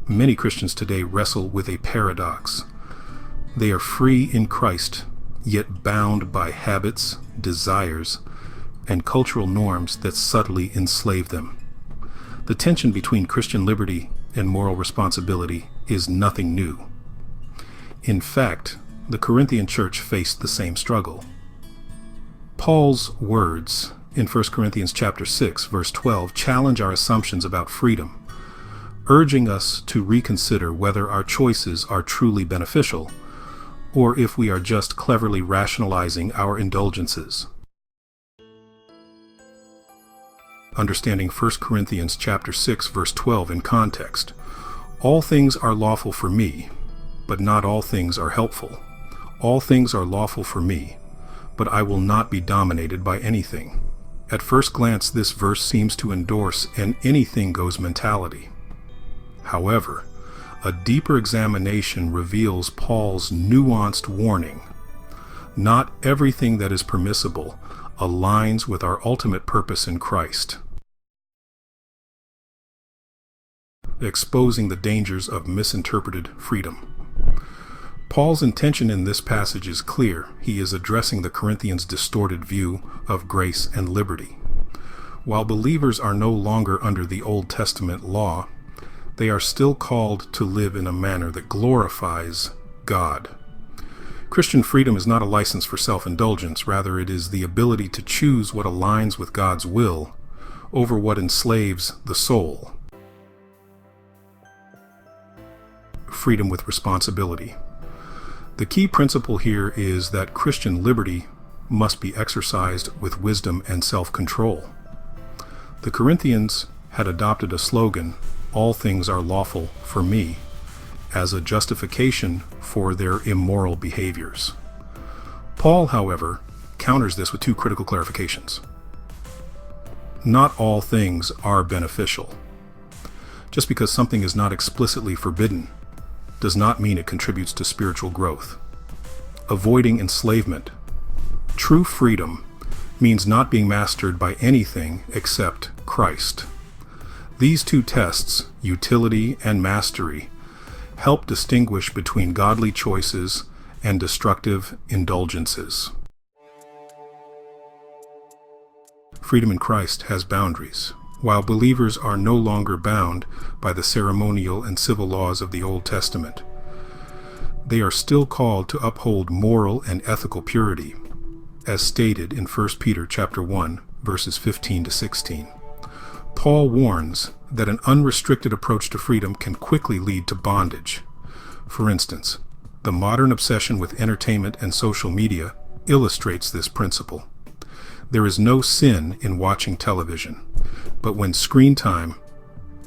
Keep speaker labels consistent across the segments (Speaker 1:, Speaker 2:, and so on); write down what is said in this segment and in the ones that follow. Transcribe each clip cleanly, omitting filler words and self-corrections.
Speaker 1: Many Christians today wrestle with a paradox. They are free in Christ, yet bound by habits, desires, and cultural norms that subtly enslave them. The tension between Christian liberty and moral responsibility is nothing new. In fact, the Corinthian church faced the same struggle. Paul's words in 1 Corinthians chapter 6, verse 12 challenge our assumptions about freedom, urging us to reconsider whether our choices are truly beneficial or if we are just cleverly rationalizing our indulgences. Understanding 1 Corinthians chapter 6, verse 12 in context, all things are lawful for me, but not all things are helpful. All things are lawful for me, but I will not be dominated by anything. At first glance, this verse seems to endorse an anything-goes mentality. However, a deeper examination reveals Paul's nuanced warning. Not everything that is permissible aligns with our ultimate purpose in Christ, exposing the dangers of misinterpreted freedom. Paul's intention in this passage is clear. He is addressing the Corinthians' distorted view of grace and liberty. While believers are no longer under the Old Testament law, they are still called to live in a manner that glorifies God. Christian freedom is not a license for self-indulgence. Rather, it is the ability to choose what aligns with God's will over what enslaves the soul. Freedom with responsibility. The key principle here is that Christian liberty must be exercised with wisdom and self-control. The Corinthians had adopted a slogan, "All things are lawful for me," as a justification for their immoral behaviors. Paul, however, counters this with two critical clarifications. Not all things are beneficial. Just because something is not explicitly forbidden does not mean it contributes to spiritual growth. Avoiding enslavement. True freedom means not being mastered by anything except Christ. These two tests, utility and mastery, help distinguish between godly choices and destructive indulgences. Freedom in Christ has boundaries. While believers are no longer bound by the ceremonial and civil laws of the Old Testament, they are still called to uphold moral and ethical purity, as stated in 1 Peter chapter 1, verses 15 to 16. Paul warns that an unrestricted approach to freedom can quickly lead to bondage. For instance, the modern obsession with entertainment and social media illustrates this principle. There is no sin in watching television, but when screen time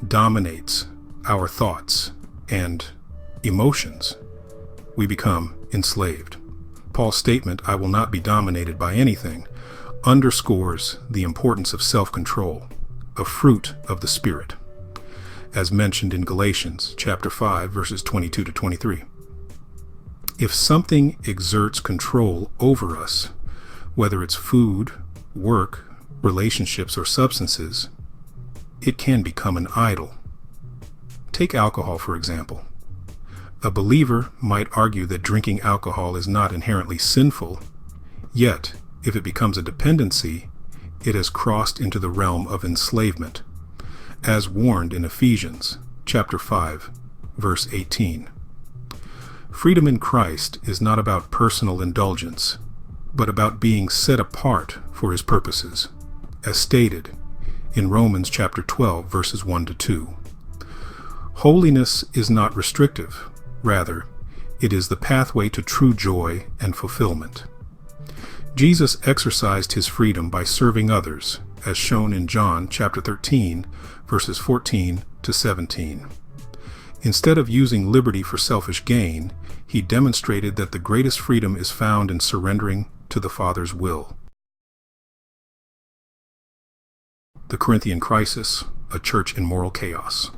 Speaker 1: dominates our thoughts and emotions, we become enslaved. Paul's statement, "I will not be dominated by anything," underscores the importance of self-control, a fruit of the Spirit, as mentioned in Galatians chapter 5, verses 22 to 23. If something exerts control over us, whether it's food, work, relationships, or substances, it can become an idol. Take alcohol, for example. A believer might argue that drinking alcohol is not inherently sinful, yet, if it becomes a dependency, it has crossed into the realm of enslavement, as warned in Ephesians chapter 5, verse 18. Freedom in Christ is not about personal indulgence, but about being set apart for His purposes, as stated in Romans chapter 12, verses 1 to 2. Holiness is not restrictive. Rather, it is the pathway to true joy and fulfillment. Jesus exercised His freedom by serving others, as shown in John chapter 13, verses 14 to 17. Instead of using liberty for selfish gain, He demonstrated that the greatest freedom is found in surrendering to the Father's will. The Corinthian crisis, a church in moral chaos.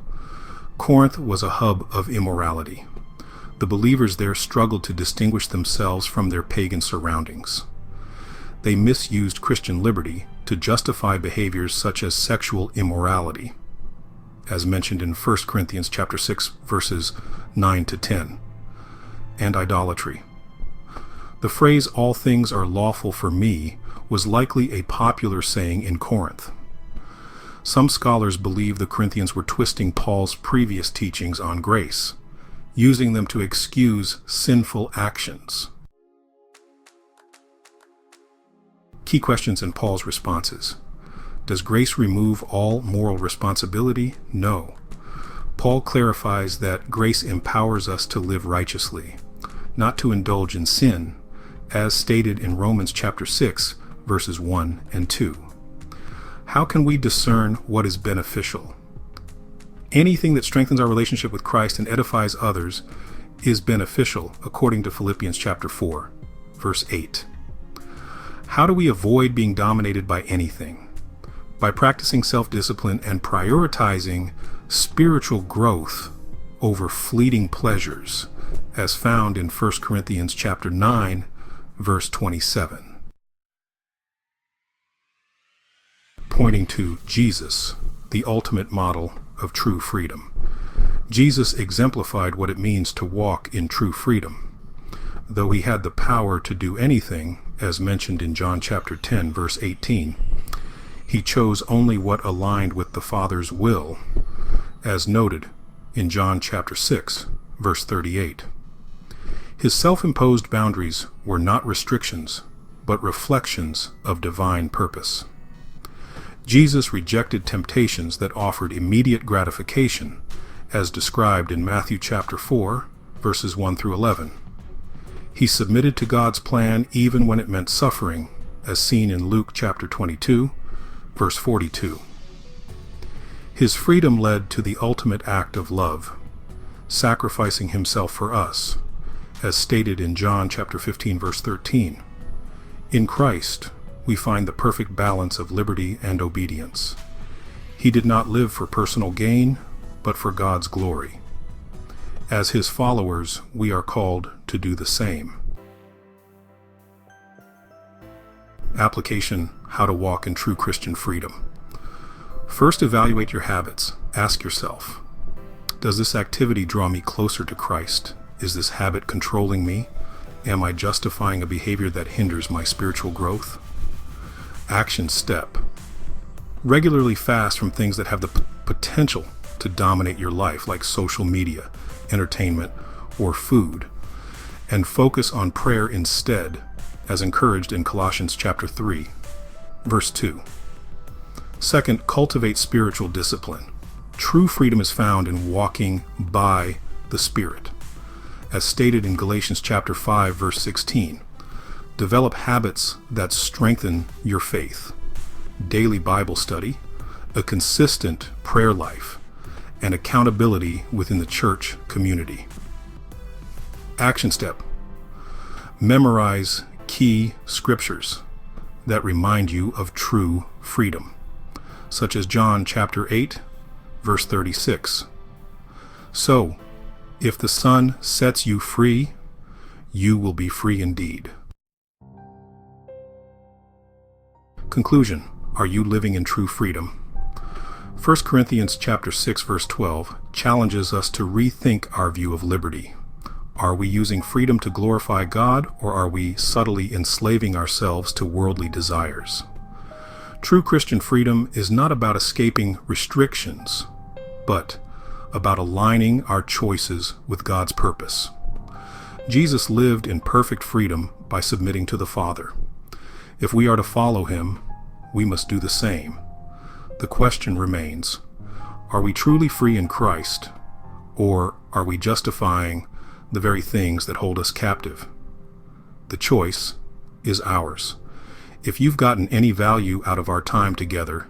Speaker 1: Corinth was a hub of immorality. The believers there struggled to distinguish themselves from their pagan surroundings. They misused Christian liberty to justify behaviors such as sexual immorality. as mentioned in 1 Corinthians chapter 6, verses 9 to 10, and idolatry. The phrase, "all things are lawful for me," was likely a popular saying in Corinth. Some scholars believe the Corinthians were twisting Paul's previous teachings on grace, using them to excuse sinful actions. Key questions in Paul's responses. Does grace remove all moral responsibility? No. Paul clarifies that grace empowers us to live righteously, not to indulge in sin, as stated in Romans chapter 6, verses 1 and 2. How can we discern what is beneficial? Anything that strengthens our relationship with Christ and edifies others is beneficial, according to Philippians chapter 4, verse 8. How do we avoid being dominated by anything? By practicing self-discipline and prioritizing spiritual growth over fleeting pleasures, as found in 1 Corinthians chapter 9, verse 27. Pointing to Jesus, the ultimate model of true freedom. Jesus exemplified what it means to walk in true freedom. Though he had the power to do anything, as mentioned in John chapter 10, verse 18, he chose only what aligned with the Father's will, as noted in John chapter 6, verse 38. His self-imposed boundaries were not restrictions, but reflections of divine purpose. Jesus rejected temptations that offered immediate gratification, as described in Matthew chapter 4, verses 1 through 11. He submitted to God's plan even when it meant suffering, as seen in Luke chapter 22, verse 42. His freedom led to the ultimate act of love, sacrificing himself for us, as stated in John chapter 15, verse 13. In Christ, we find the perfect balance of liberty and obedience. He did not live for personal gain, but for God's glory. As his followers, we are called to do the same. Application: how to walk in true Christian freedom. First, evaluate your habits. Ask yourself, does this activity draw me closer to Christ? Is this habit controlling me? Am I justifying a behavior that hinders my spiritual growth? Action step: regularly fast from things that have the potential to dominate your life, like social media, entertainment, or food, and focus on prayer instead, as encouraged in Colossians chapter 3, verse 2. Second, cultivate spiritual discipline. True freedom is found in walking by the Spirit, as stated in Galatians chapter 5, verse 16. Develop habits that strengthen your faith: daily Bible study, a consistent prayer life, and accountability within the church community. Action step: memorize key scriptures that remind you of true freedom, such as John chapter 8, verse 36. So, if the Son sets you free, you will be free indeed. Conclusion: are you living in true freedom? 1 Corinthians chapter 6, verse 12 challenges us to rethink our view of liberty. Are we using freedom to glorify God, or are we subtly enslaving ourselves to worldly desires? True Christian freedom is not about escaping restrictions, but about aligning our choices with God's purpose. Jesus lived in perfect freedom by submitting to the Father. If we are to follow him, we must do the same. The question remains, are we truly free in Christ, or are we justifying the very things that hold us captive? The choice is ours. If you've gotten any value out of our time together,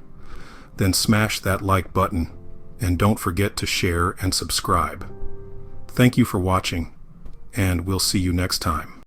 Speaker 1: then smash that like button and don't forget to share and subscribe. Thank you for watching, and we'll see you next time.